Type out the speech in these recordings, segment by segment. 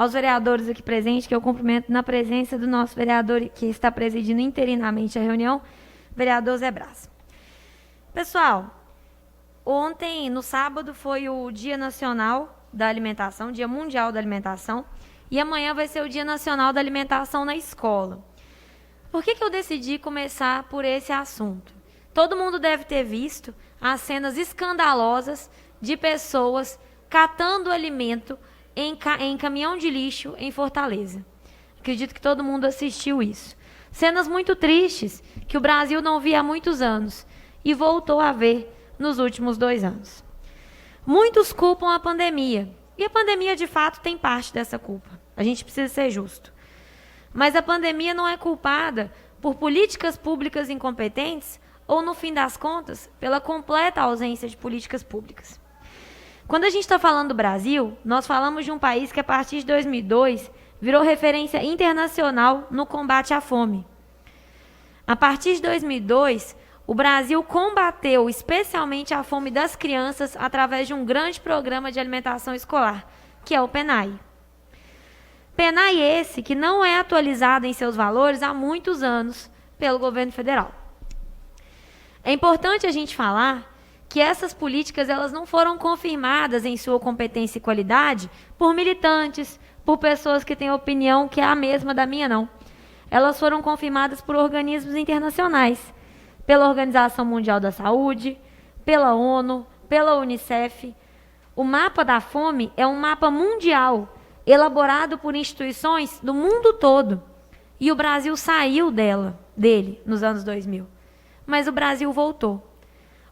aos vereadores aqui presentes, que eu cumprimento na presença do nosso vereador que está presidindo interinamente a reunião, vereador Zé Brás. Pessoal, ontem, no sábado, foi o Dia Nacional da Alimentação, Dia Mundial da Alimentação, e amanhã vai ser o Dia Nacional da Alimentação na escola. Por que eu decidi começar por esse assunto? Todo mundo deve ter visto as cenas escandalosas de pessoas catando alimento em caminhão de lixo em Fortaleza. Acredito que todo mundo assistiu isso. Cenas muito tristes que o Brasil não via há muitos anos e voltou a ver nos últimos 2 anos. Muitos culpam a pandemia, e a pandemia de fato tem parte dessa culpa. A gente precisa ser justo. Mas a pandemia não é culpada por políticas públicas incompetentes ou, no fim das contas, pela completa ausência de políticas públicas. Quando a gente está falando do Brasil, nós falamos de um país que, a partir de 2002, virou referência internacional no combate à fome. A partir de 2002, o Brasil combateu especialmente a fome das crianças através de um grande programa de alimentação escolar, que é o PENAE. PENAE esse que não é atualizado em seus valores há muitos anos pelo governo federal. É importante a gente falar que essas políticas elas não foram confirmadas em sua competência e qualidade por militantes, por pessoas que têm opinião que é a mesma da minha, não. Elas foram confirmadas por organismos internacionais, pela Organização Mundial da Saúde, pela ONU, pela Unicef. O mapa da fome é um mapa mundial, elaborado por instituições do mundo todo. E o Brasil saiu dele nos anos 2000. Mas o Brasil voltou.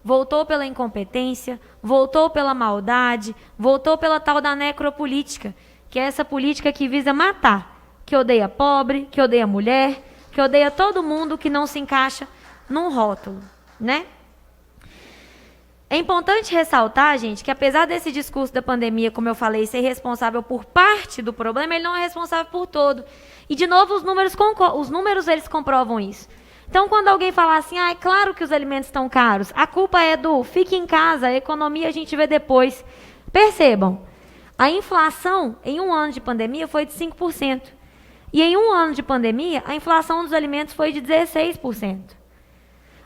Voltou pela incompetência, voltou pela maldade, voltou pela tal da necropolítica, que é essa política que visa matar, que odeia pobre, que odeia mulher, que odeia todo mundo que não se encaixa num rótulo, né? É importante ressaltar, gente, que apesar desse discurso da pandemia, como eu falei, ser responsável por parte do problema, ele não é responsável por todo. E, de novo, os números eles comprovam isso. Então, quando alguém falar assim, é claro que os alimentos estão caros, a culpa é do fique em casa, a economia a gente vê depois. Percebam, a inflação em um ano de pandemia foi de 5%. E em um ano de pandemia, a inflação dos alimentos foi de 16%.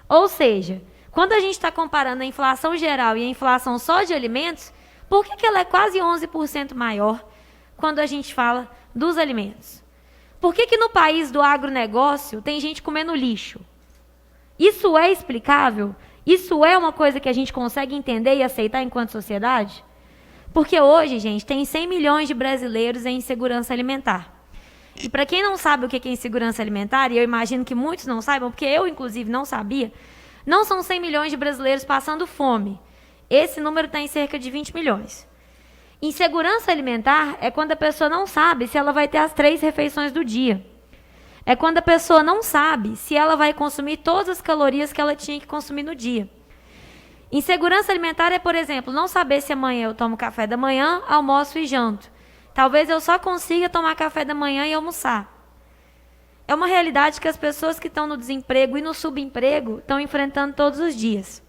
Ou seja, quando a gente está comparando a inflação geral e a inflação só de alimentos, por que ela é quase 11% maior quando a gente fala dos alimentos? Por que no país do agronegócio tem gente comendo lixo? Isso é explicável? Isso é uma coisa que a gente consegue entender e aceitar enquanto sociedade? Porque hoje, gente, tem 100 milhões de brasileiros em insegurança alimentar. E para quem não sabe o que é insegurança alimentar, e eu imagino que muitos não saibam, porque eu, inclusive, não sabia, não são 100 milhões de brasileiros passando fome. Esse número está em cerca de 20 milhões. Insegurança alimentar é quando a pessoa não sabe se ela vai ter as 3 refeições do dia. É quando a pessoa não sabe se ela vai consumir todas as calorias que ela tinha que consumir no dia. Insegurança alimentar é, por exemplo, não saber se amanhã eu tomo café da manhã, almoço e janto. Talvez eu só consiga tomar café da manhã e almoçar. É uma realidade que as pessoas que estão no desemprego e no subemprego estão enfrentando todos os dias.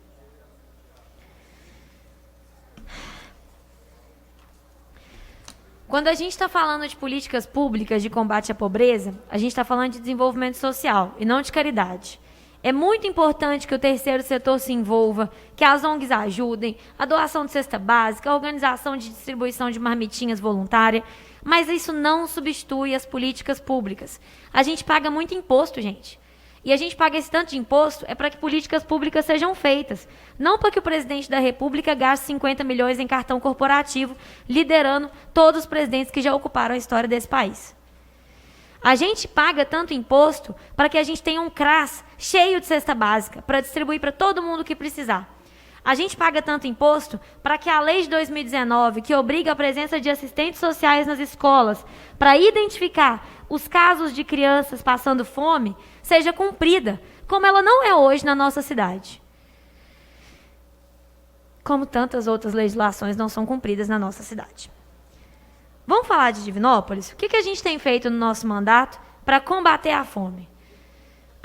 Quando a gente está falando de políticas públicas de combate à pobreza, a gente está falando de desenvolvimento social e não de caridade. É muito importante que o terceiro setor se envolva, que as ONGs ajudem, a doação de cesta básica, a organização de distribuição de marmitinhas voluntária, mas isso não substitui as políticas públicas. A gente paga muito imposto, gente. E a gente paga esse tanto de imposto é para que políticas públicas sejam feitas. Não para que o presidente da República gaste 50 milhões em cartão corporativo, liderando todos os presidentes que já ocuparam a história desse país. A gente paga tanto imposto para que a gente tenha um CRAS cheio de cesta básica, para distribuir para todo mundo que precisar. A gente paga tanto imposto para que a lei de 2019, que obriga a presença de assistentes sociais nas escolas, para identificar os casos de crianças passando fome, seja cumprida, como ela não é hoje na nossa cidade. Como tantas outras legislações não são cumpridas na nossa cidade. Vamos falar de Divinópolis? O que a gente tem feito no nosso mandato para combater a fome?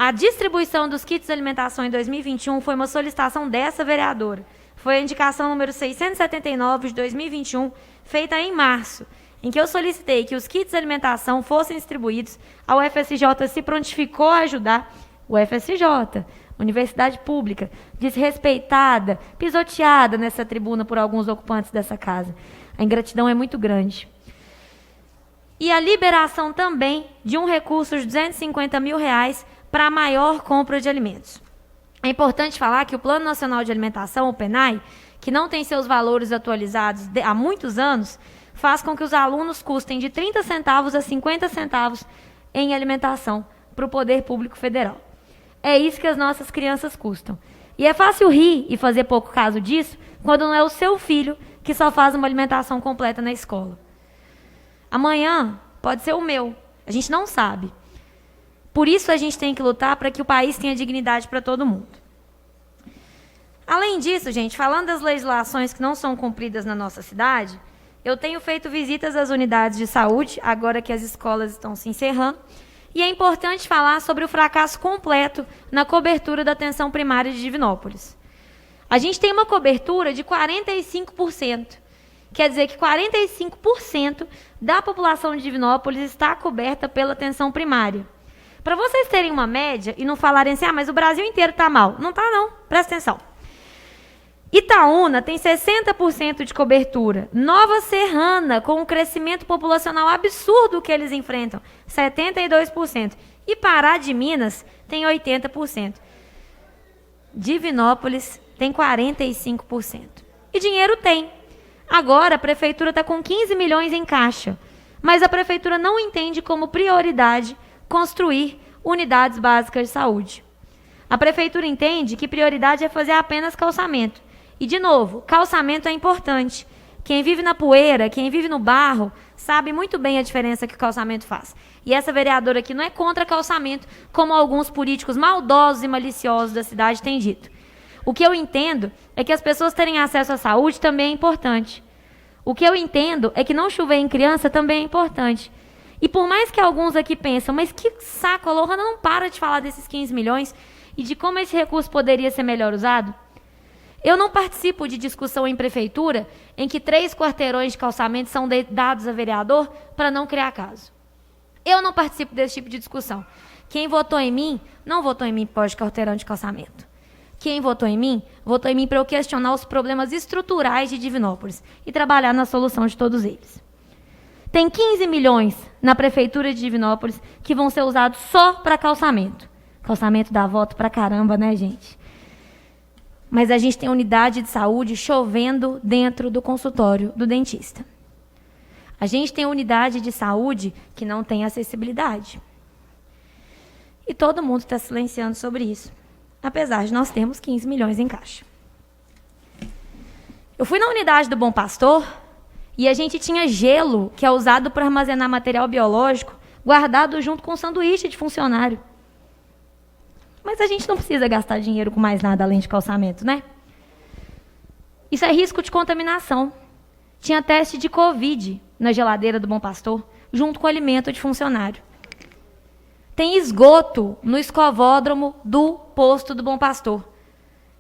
A distribuição dos kits de alimentação em 2021 foi uma solicitação dessa vereadora. Foi a indicação número 679 de 2021, feita em março. em que eu solicitei que os kits de alimentação fossem distribuídos, a UFSJ se prontificou a ajudar. UFSJ, universidade pública, desrespeitada, pisoteada nessa tribuna por alguns ocupantes dessa casa. A ingratidão é muito grande. E a liberação também de um recurso de R$250 mil para a maior compra de alimentos. É importante falar que o Plano Nacional de Alimentação, o PNAE, que não tem seus valores atualizados há muitos anos, faz com que os alunos custem de 30 centavos a 50 centavos em alimentação para o poder público federal. É isso que as nossas crianças custam. E é fácil rir e fazer pouco caso disso quando não é o seu filho que só faz uma alimentação completa na escola. Amanhã pode ser o meu. A gente não sabe. Por isso a gente tem que lutar para que o país tenha dignidade para todo mundo. Além disso, gente, falando das legislações que não são cumpridas na nossa cidade, eu tenho feito visitas às unidades de saúde, agora que as escolas estão se encerrando, e é importante falar sobre o fracasso completo na cobertura da atenção primária de Divinópolis. A gente tem uma cobertura de 45%. Quer dizer que 45% da população de Divinópolis está coberta pela atenção primária. Para vocês terem uma média e não falarem assim, mas o Brasil inteiro está mal. Não está não, presta atenção. Itaúna tem 60% de cobertura. Nova Serrana, com um crescimento populacional absurdo que eles enfrentam, 72%. E Pará de Minas tem 80%. Divinópolis tem 45%. E dinheiro tem. Agora a prefeitura está com 15 milhões em caixa, mas a prefeitura não entende como prioridade construir unidades básicas de saúde. A prefeitura entende que prioridade é fazer apenas calçamento. E, de novo, calçamento é importante. Quem vive na poeira, quem vive no barro, sabe muito bem a diferença que o calçamento faz. E essa vereadora aqui não é contra calçamento, como alguns políticos maldosos e maliciosos da cidade têm dito. O que eu entendo é que as pessoas terem acesso à saúde também é importante. O que eu entendo é que não chover em criança também é importante. E por mais que alguns aqui pensam, mas que saco, a Lohana não para de falar desses 15 milhões e de como esse recurso poderia ser melhor usado. Eu não participo de discussão em prefeitura em que 3 quarteirões de calçamento são dados a vereador para não criar caso. Eu não participo desse tipo de discussão. Quem votou em mim, não votou em mim por causa de quarteirão de calçamento. Quem votou em mim para eu questionar os problemas estruturais de Divinópolis e trabalhar na solução de todos eles. Tem 15 milhões na prefeitura de Divinópolis que vão ser usados só para calçamento. Calçamento dá voto pra caramba, né, gente? Mas a gente tem unidade de saúde chovendo dentro do consultório do dentista. A gente tem unidade de saúde que não tem acessibilidade. E todo mundo está silenciando sobre isso, apesar de nós termos 15 milhões em caixa. Eu fui na unidade do Bom Pastor e a gente tinha gelo, que é usado para armazenar material biológico, guardado junto com sanduíche de funcionário. Mas a gente não precisa gastar dinheiro com mais nada além de calçamento, né? Isso é risco de contaminação. Tinha teste de Covid na geladeira do Bom Pastor, junto com alimento de funcionário. Tem esgoto no escovódromo do posto do Bom Pastor.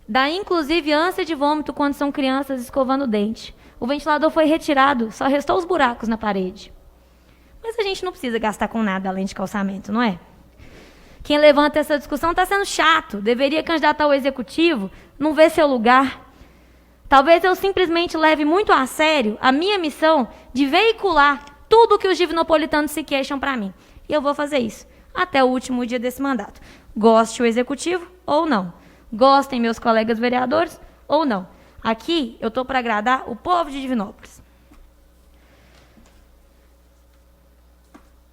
Dá inclusive ânsia de vômito quando são crianças escovando o dente. O ventilador foi retirado, só restou os buracos na parede. Mas a gente não precisa gastar com nada além de calçamento, não é? Quem levanta essa discussão está sendo chato. Deveria candidatar ao executivo, não vê seu lugar. Talvez eu simplesmente leve muito a sério a minha missão de veicular tudo o que os divinopolitanos se queixam para mim. E eu vou fazer isso até o último dia desse mandato. Goste o executivo ou não. Gostem meus colegas vereadores ou não. Aqui eu estou para agradar o povo de Divinópolis.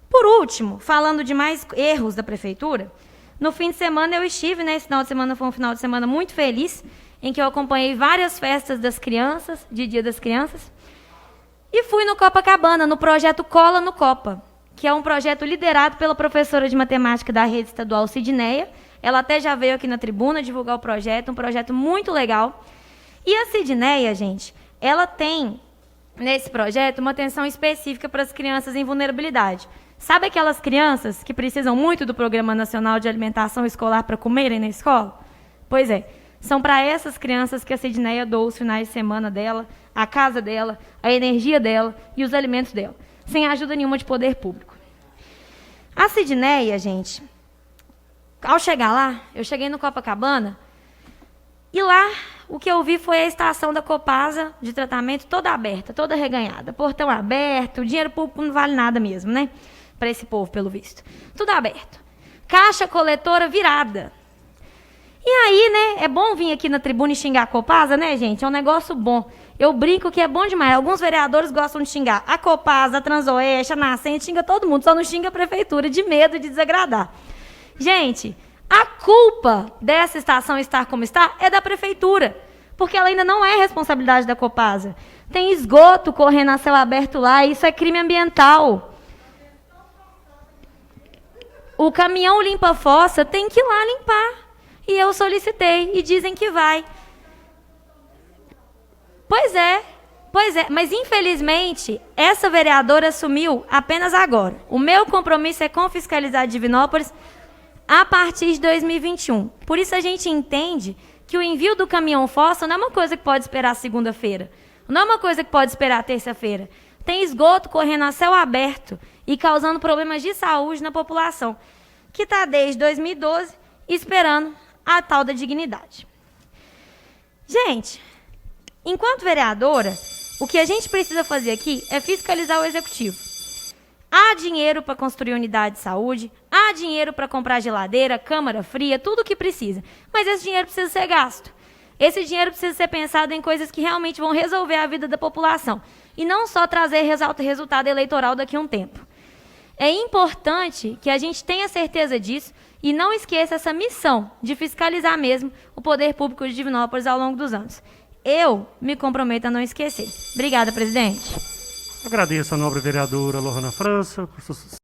Por último, falando de mais erros da prefeitura, no fim de semana eu estive, né? Esse final de semana foi um final de semana muito feliz, em que eu acompanhei várias festas das crianças, de Dia das Crianças, e fui no Copacabana, no projeto Cola no Copa, que é um projeto liderado pela professora de matemática da rede estadual, Sidneia. Ela até já veio aqui na tribuna divulgar o projeto, um projeto muito legal. E a Sidneia, gente, ela tem, nesse projeto, uma atenção específica para as crianças em vulnerabilidade. Sabe aquelas crianças que precisam muito do Programa Nacional de Alimentação Escolar para comerem na escola? Pois é, são para essas crianças que a Sidneia doa os finais de semana dela, a casa dela, a energia dela e os alimentos dela. sem ajuda nenhuma de poder público. A Sidneia, gente, ao chegar lá, eu cheguei no Copacabana, e lá o que eu vi foi a estação da Copasa de tratamento toda aberta, toda reganhada. Portão aberto, o dinheiro público não vale nada mesmo, né? Para esse povo, pelo visto. Tudo aberto. Caixa coletora virada. E aí, né, é bom vir aqui na tribuna e xingar a Copasa, né, gente? É um negócio bom. Eu brinco que é bom demais. Alguns vereadores gostam de xingar a Copasa, a Transoeste, a Nascente, xinga todo mundo, só não xinga a prefeitura, de medo de desagradar. Gente, a culpa dessa estação estar como está é da prefeitura, porque ela ainda não é responsabilidade da Copasa. Tem esgoto correndo a céu aberto lá, e isso é crime ambiental. O caminhão limpa-fossa tem que ir lá limpar. E eu solicitei, e dizem que vai. Pois é, mas infelizmente, essa vereadora assumiu apenas agora. O meu compromisso é com fiscalizar Divinópolis a partir de 2021. Por isso a gente entende que o envio do caminhão fossa não é uma coisa que pode esperar segunda-feira. Não é uma coisa que pode esperar terça-feira. Tem esgoto correndo a céu aberto e causando problemas de saúde na população, que está desde 2012 esperando a tal da dignidade. Gente, enquanto vereadora, o que a gente precisa fazer aqui é fiscalizar o executivo. Há dinheiro para construir unidade de saúde, há dinheiro para comprar geladeira, câmara fria, tudo o que precisa. Mas esse dinheiro precisa ser gasto. Esse dinheiro precisa ser pensado em coisas que realmente vão resolver a vida da população. E não só trazer resultado eleitoral daqui a um tempo. É importante que a gente tenha certeza disso e não esqueça essa missão de fiscalizar mesmo o poder público de Divinópolis ao longo dos anos. Eu me comprometo a não esquecer. Obrigada, presidente. Agradeço a nobre vereadora Lohana França por